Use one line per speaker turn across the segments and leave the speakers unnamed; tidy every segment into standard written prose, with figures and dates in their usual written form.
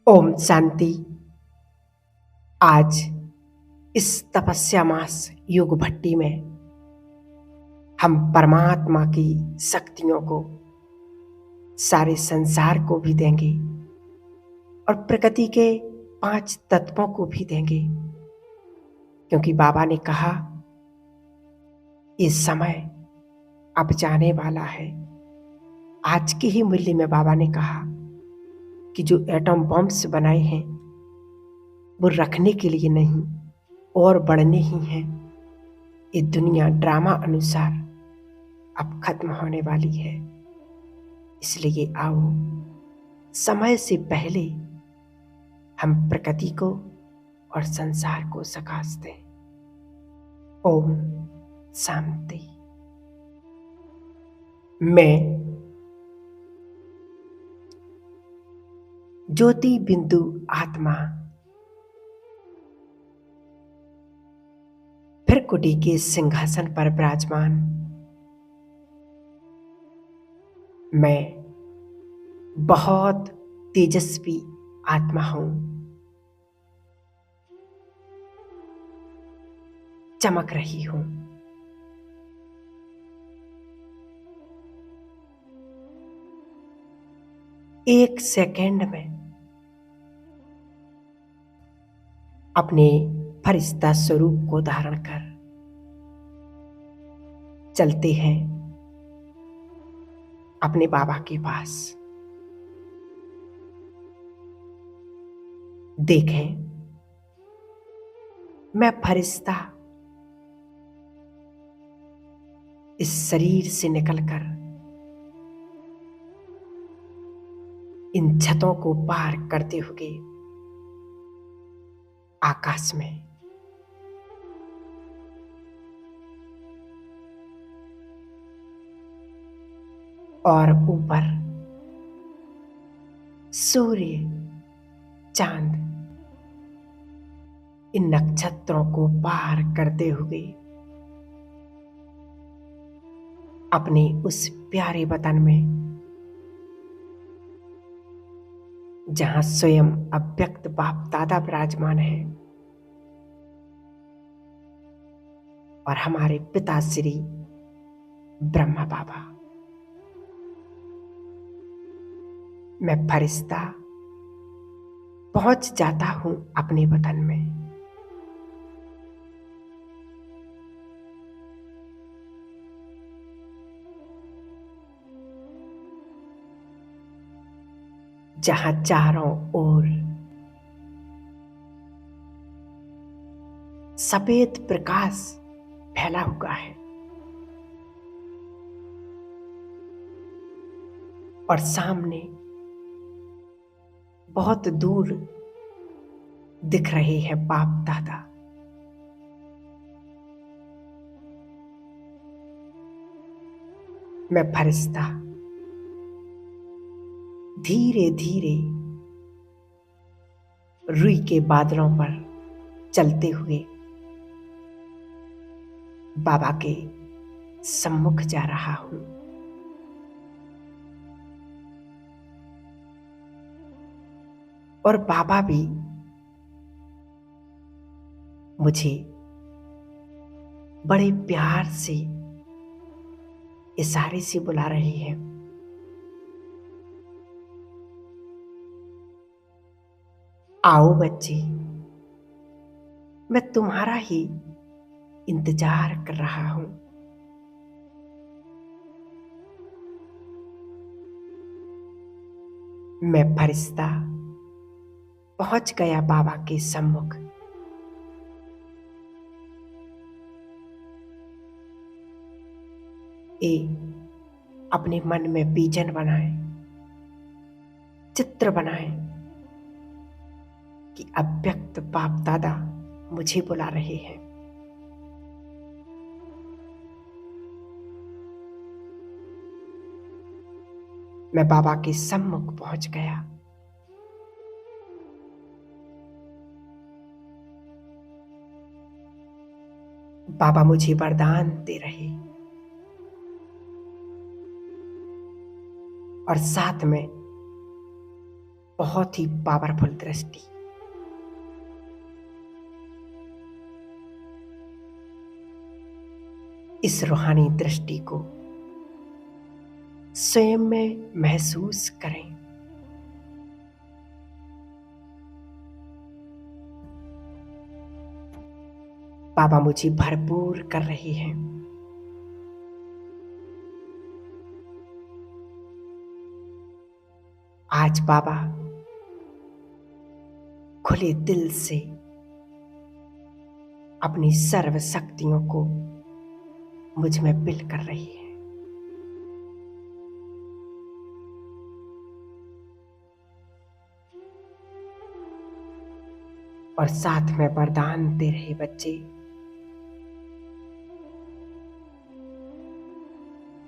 ओम शांति। आज इस तपस्या मास युग भट्टी में हम परमात्मा की शक्तियों को, सारे संसार को भी देंगे और प्रकृति के 5 तत्वों को भी देंगे, क्योंकि बाबा ने कहा ये समय अब जाने वाला है। आज के ही मूल्य में बाबा ने कहा कि जो एटम बम्स बनाए हैं वो रखने के लिए नहीं और बढ़ने ही हैं। ये दुनिया ड्रामा अनुसार अब खत्म होने वाली है, इसलिए आओ समय से पहले हम प्रकृति को और संसार को सकाश दें। ओम शांति। मैं ज्योति बिंदु आत्मा फिर कुटी के सिंहासन पर विराजमान। मैं बहुत तेजस्वी आत्मा हूं, चमक रही हूं। एक सेकंड में अपने फरिश्ता स्वरूप को धारण कर चलते हैं अपने बाबा के पास। देखें, मैं फरिश्ता इस शरीर से निकलकर इन छतों को पार करते हुए आकाश में और ऊपर सूर्य, चांद, इन नक्षत्रों को पार करते हुए अपने उस प्यारे वतन में, जहां स्वयं अव्यक्त बाप दादा विराजमान है और हमारे पिता श्री ब्रह्मा बाबा। मैं फरिश्ता पहुंच जाता हूं अपने वतन में। जहां चारों ओर सफेद प्रकाश फैला हुआ है और सामने बहुत दूर दिख रहे हैं बाप दादा। मैं फरिश्ता धीरे धीरे रुई के बादलों पर चलते हुए बाबा के सम्मुख जा रहा हूं। और बाबा भी मुझे बड़े प्यार से, इशारे से बुला रहे हैं। आओ बच्चे, मैं तुम्हारा ही इंतजार कर रहा हूं। मैं फरिश्ता पहुंच गया बाबा के सम्मुख। अपने मन में विजन बनाए, चित्र बनाए कि अव्यक्त बाप दादा मुझे बुला रहे हैं। मैं बाबा के सम्मुख पहुंच गया। बाबा मुझे वरदान दे रहे और साथ में बहुत ही पावरफुल दृष्टि। इस रूहानी दृष्टि को स्वयं में महसूस करें। बाबा मुझे भरपूर कर रहे हैं। आज बाबा खुले दिल से अपनी सर्व शक्तियों को मुझ में बिल कर रही है। और साथ में वरदान दे रहे बच्चे,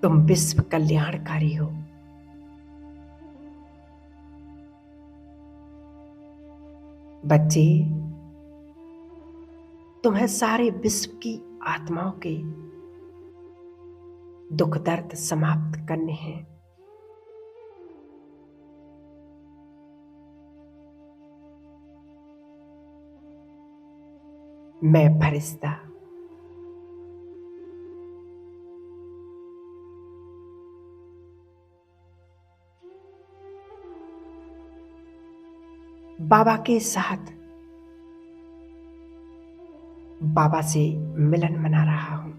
तुम विश्व कल्याणकारी हो। बच्चे, तुम्हें सारे विश्व की आत्माओं के दुख दर्द समाप्त करने हैं। मैं फरिश्ता बाबा के साथ बाबा से मिलन मना रहा हूं।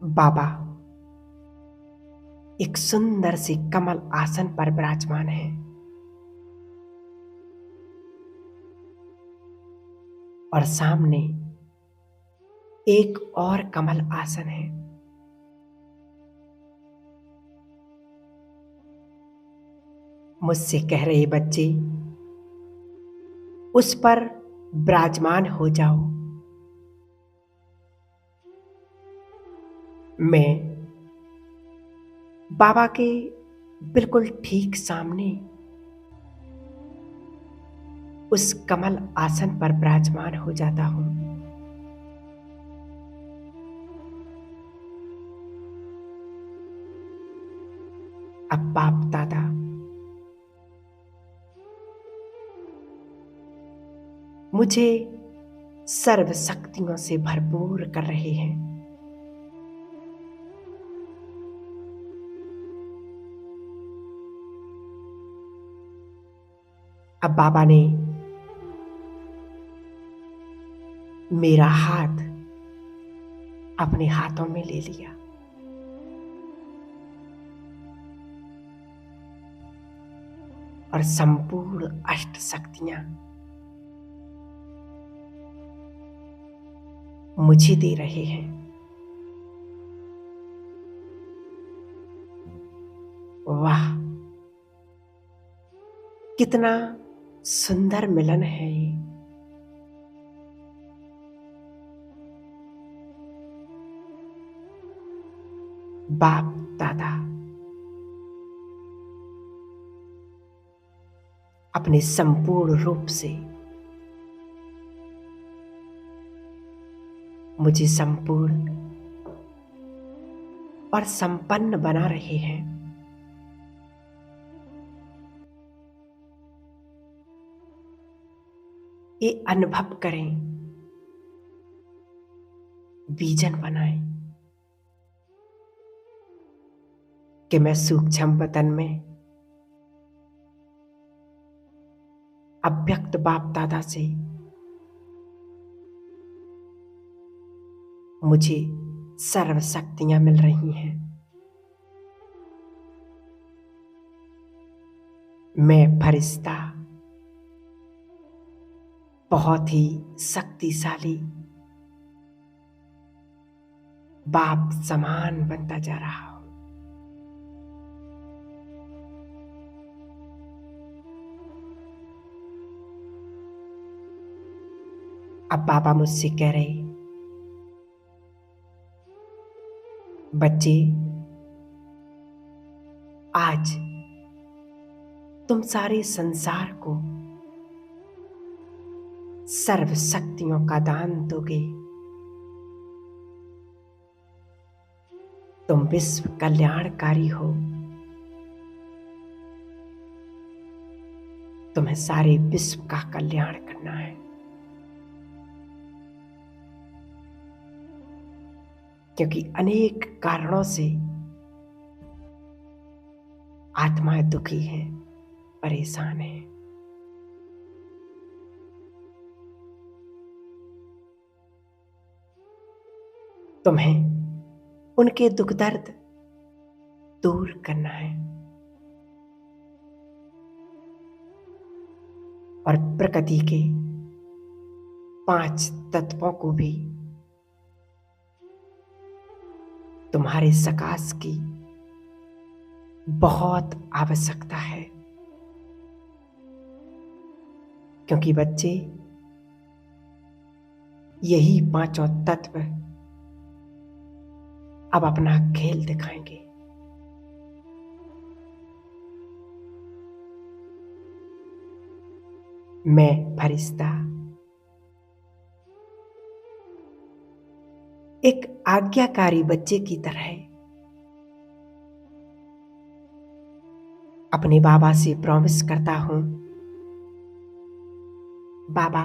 बाबा एक सुंदर सी कमल आसन पर विराजमान है। और सामने एक और कमल आसन है। मुझसे कह रहे बच्चे, उस पर विराजमान हो जाओ। मैं बाबा के बिल्कुल ठीक सामने उस कमल आसन पर विराजमान हो जाता हूं। अब बाप दादा मुझे सर्व शक्तियों से भरपूर कर रहे हैं। अब बाबा ने मेरा हाथ अपने हाथों में ले लिया। और संपूर्ण अष्ट शक्तियां मुझे दे रहे हैं। वाह, कितना सुंदर मिलन है ये। बाप दादा अपने संपूर्ण रूप से मुझे संपूर्ण और संपन्न बना रहे हैं। ये अनुभव करें, विजन बनाएं कि मैं सूक्ष्म वतन में अव्यक्त बाप दादा से मुझे सर्व शक्तियां मिल रही हैं। मैं फरिश्ता बहुत ही शक्तिशाली बाप समान बनता जा रहा हूं। अब बाबा मुझसे कह रहे, बच्चे, आज तुम सारे संसार को सर्व शक्तियों का दान दोगे। तुम विश्व कल्याणकारी हो। तुम्हें सारे विश्व का कल्याण करना है, क्योंकि अनेक कारणों से आत्माएं दुखी हैं, परेशान हैं। तुम्हें उनके दुख दर्द दूर करना है और प्रकृति के 5 तत्वों को भी तुम्हारे सकाश की बहुत आवश्यकता है, क्योंकि बच्चे यही 5 तत्व अब अपना खेल दिखाएंगे। मैं फरिश्ता एक आज्ञाकारी बच्चे की तरह अपने बाबा से प्रॉमिस करता हूं, बाबा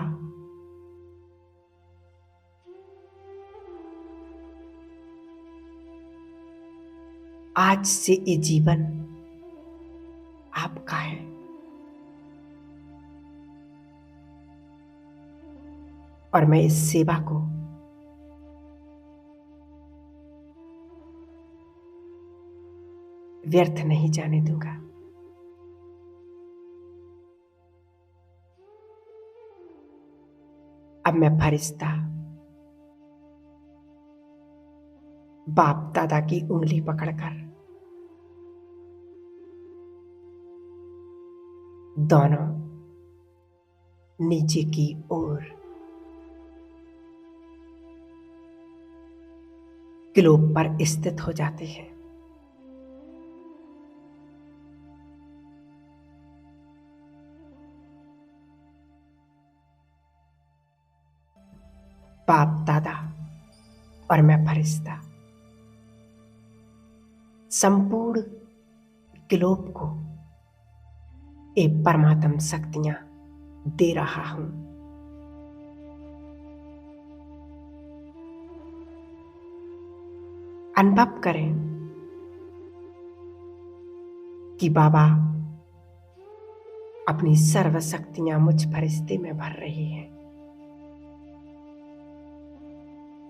आज से ये जीवन आपका है। और मैं इस सेवा को व्यर्थ नहीं जाने दूंगा। अब मैं फरिश्ता बाप दादा की उंगली पकड़कर दोनों नीचे की ओर ग्लोब पर स्थित हो जाते हैं। बाप दादा और मैं फरिश्ता संपूर्ण ग्लोब को ये परमात्म शक्तियां दे रहा हूं। अनुभव करें कि बाबा अपनी सर्व शक्तियां मुझ फरिश्ते में भर रही हैं।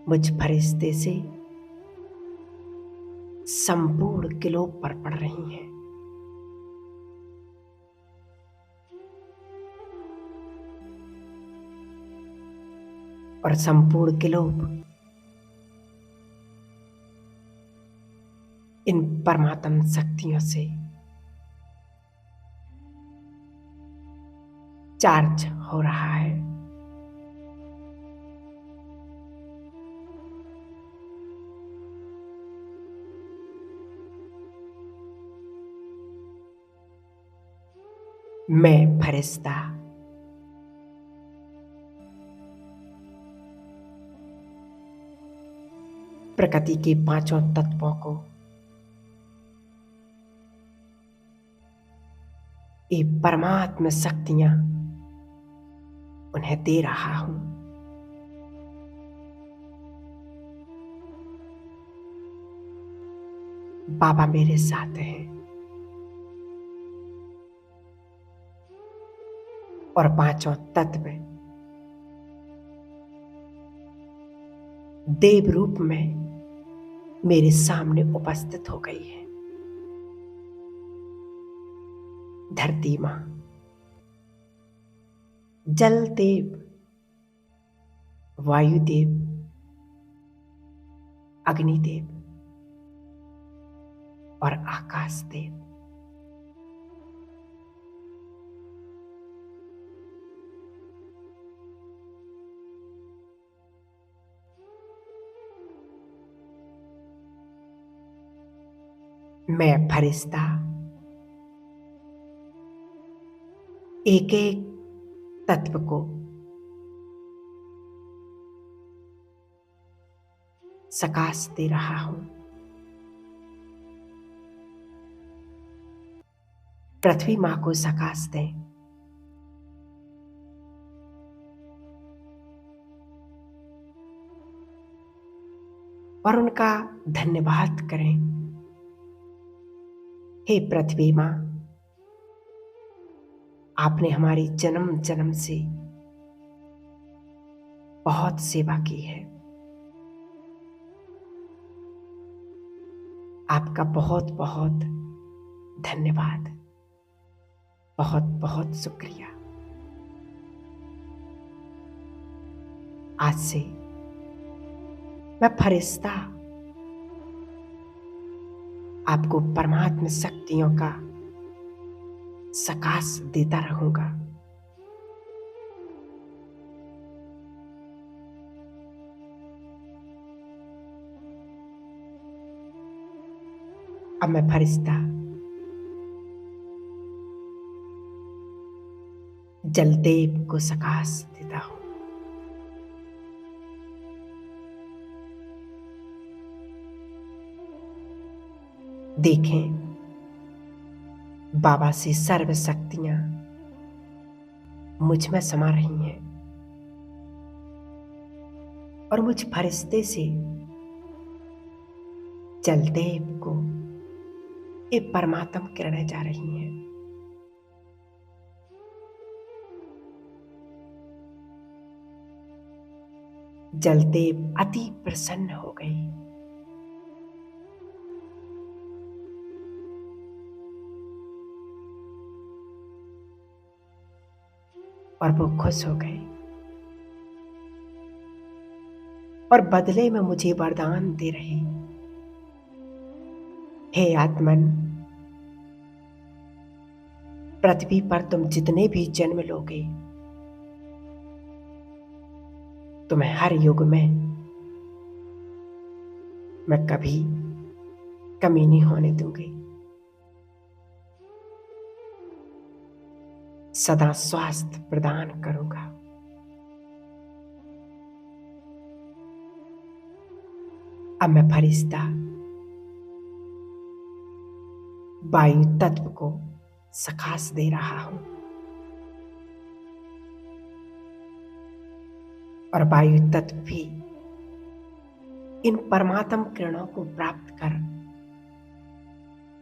मुझ फरिश्ते से संपूर्ण ग्लोब पर पड़ रही हैं। और संपूर्ण ग्लोब इन परमात्म शक्तियों से चार्ज हो रहा है। मैं फरिश्ता प्रकृति के 5 तत्वों को ये परमात्म शक्तियां उन्हें दे रहा हूं। बाबा मेरे साथ हैं और 5 तत्व देव रूप में मेरे सामने उपस्थित हो गई है। धरती मां, जल देव, वायुदेव, अग्निदेव और आकाश देव। मैं फरिश्ता एक एक तत्व को सकाश दे रहा हूं। पृथ्वी माँ को सकाश दें और उनका धन्यवाद करें। हे पृथ्वी माँ, आपने हमारी जन्म जन्म से बहुत सेवा की है। आपका बहुत बहुत धन्यवाद, बहुत बहुत शुक्रिया। आज से मैं फरिश्ता आपको परमात्मा शक्तियों का सकाश देता रहूंगा। अब मैं फरिश्ता जलदेव को सकाश देता हूं। देखें, बाबा से सर्व शक्तियां मुझ में समा रही हैं और मुझ फरिश्ते से जलदेव को ये परमात्म किरणें जा रही हैं। जलदेव अति प्रसन्न हो गई और वो खुश हो गए और बदले में मुझे वरदान दे रहे, हे आत्मन, पृथ्वी पर तुम जितने भी जन्म लोगे, तुम्हें हर युग में मैं कभी कमी नहीं होने दूंगी। सदा स्वास्थ्य प्रदान करूंगा। अब मैं फरिश्ता वायु तत्व को सकाश दे रहा हूं और वायु तत्व भी इन परमात्म किरणों को प्राप्त कर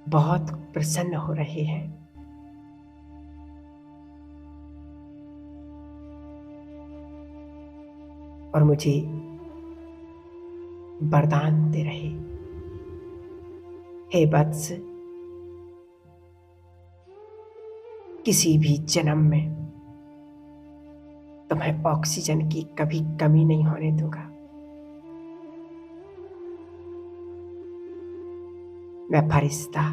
बहुत प्रसन्न हो रहे हैं और मुझे वरदान दे रहे, हे वत्स, किसी भी जन्म में तुम्हें ऑक्सीजन की कभी कमी नहीं होने दूंगा। मैं फरिश्ता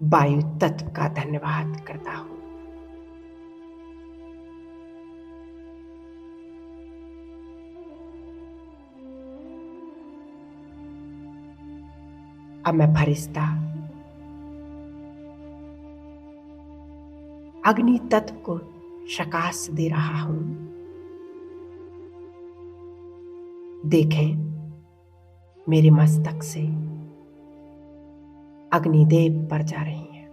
वायु तत्व का धन्यवाद करता हूं। अब मैं फरिश्ता अग्नि तत्व को सकाश दे रहा हूं। देखें, मेरे मस्तक से अग्निदेव पर जा रही हैं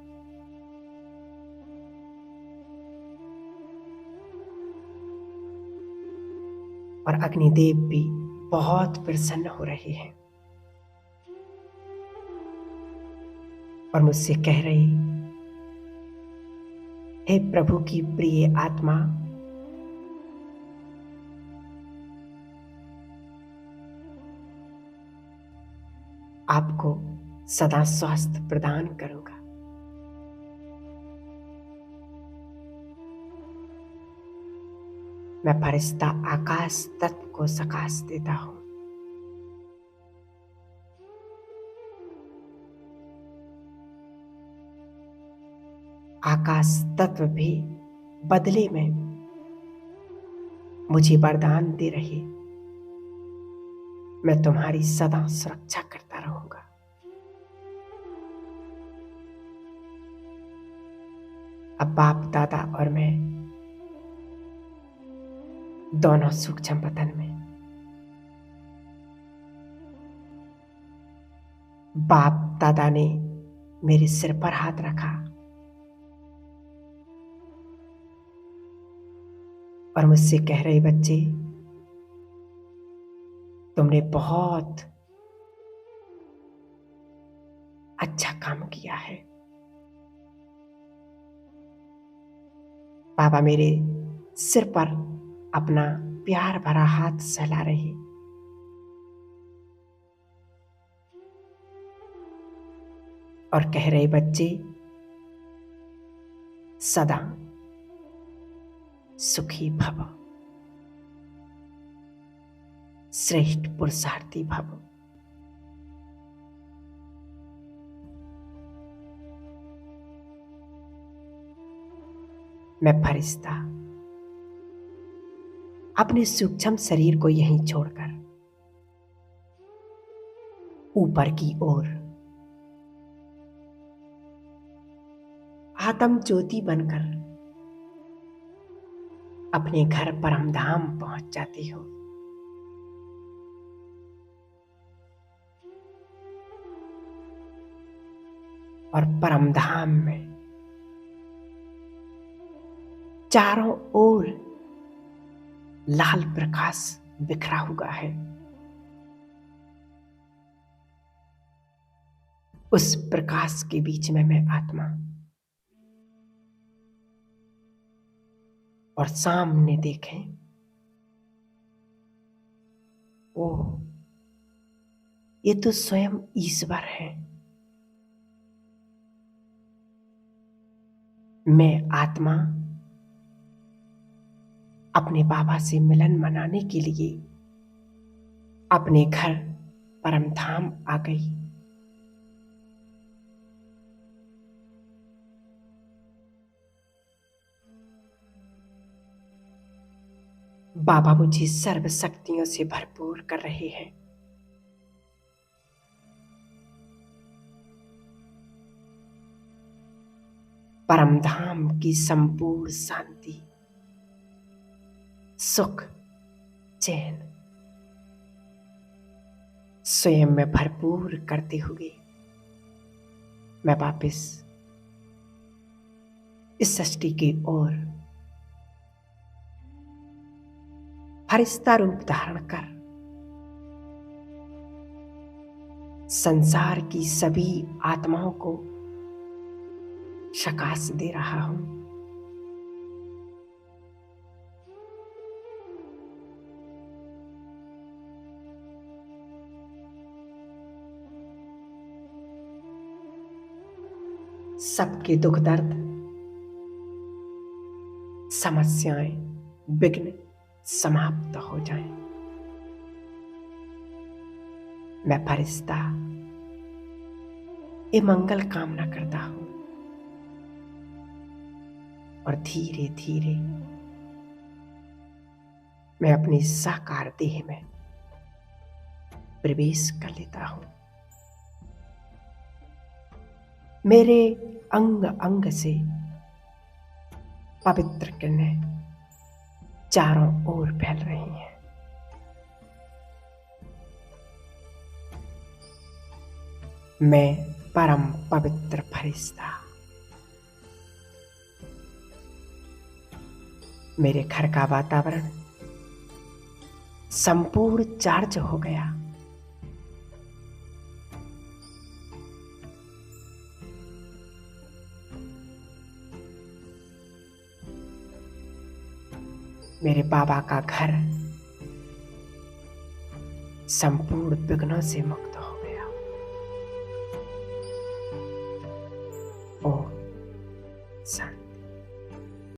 और अग्निदेव भी बहुत प्रसन्न हो रहे हैं और मुझसे कह रही, हे प्रभु की प्रिय आत्मा, आपको सदा स्वास्थ्य प्रदान करूंगा। मैं फरिश्ता आकाश तत्व को सकाश देता हूं। आकाश तत्व भी बदले में मुझे वरदान दे रहे, मैं तुम्हारी सदा सुरक्षा करता रहूंगा। अब बाप दादा और मैं दोनों सूक्ष्म वतन में, बाप दादा ने मेरे सिर पर हाथ रखा और मुझसे कह रहे, बच्चे, तुमने बहुत अच्छा काम किया है। बाबा मेरे सिर पर अपना प्यार भरा हाथ सहला रहे। और कह रहे, बच्चे, सदा सुखी भव, श्रेष्ठ पुरुषार्थी भव। मैं फरिश्ता अपने सूक्ष्म शरीर को यहीं छोड़कर ऊपर की ओर आत्म ज्योति बनकर अपने घर परमधाम पहुंच जाती हूं। और परमधाम में चारों ओर लाल प्रकाश बिखरा हुआ है। उस प्रकाश के बीच में मैं आत्मा, और सामने देखें, ओह, ये तो स्वयं ईश्वर है। मैं आत्मा अपने बाबा से मिलन मनाने के लिए अपने घर परमधाम आ गई। बाबा मुझे सर्व शक्तियों से भरपूर कर रहे हैं। परमधाम की संपूर्ण शांति, सुख, चैन स्वयं में भरपूर करते हुए मैं वापस इस सृष्टि की ओर फरिश्ता रूप धारण कर संसार की सभी आत्माओं को शकाश दे रहा हूं। सबके दुख दर्द, समस्याएं, विघ्न समाप्त हो जाएं। मैं फरिश्ता ये मंगल कामना करता हूं और धीरे धीरे मैं अपनी साकार देह में प्रवेश कर लेता हूं। मेरे अंग अंग से पवित्र किरणें चारों ओर फैल रही हैं। मैं परम पवित्र फरिश्ता, मेरे घर का वातावरण संपूर्ण चार्ज हो गया। मेरे बाबा का घर संपूर्ण विघ्नों से मुक्त हो गया। ओम शांति।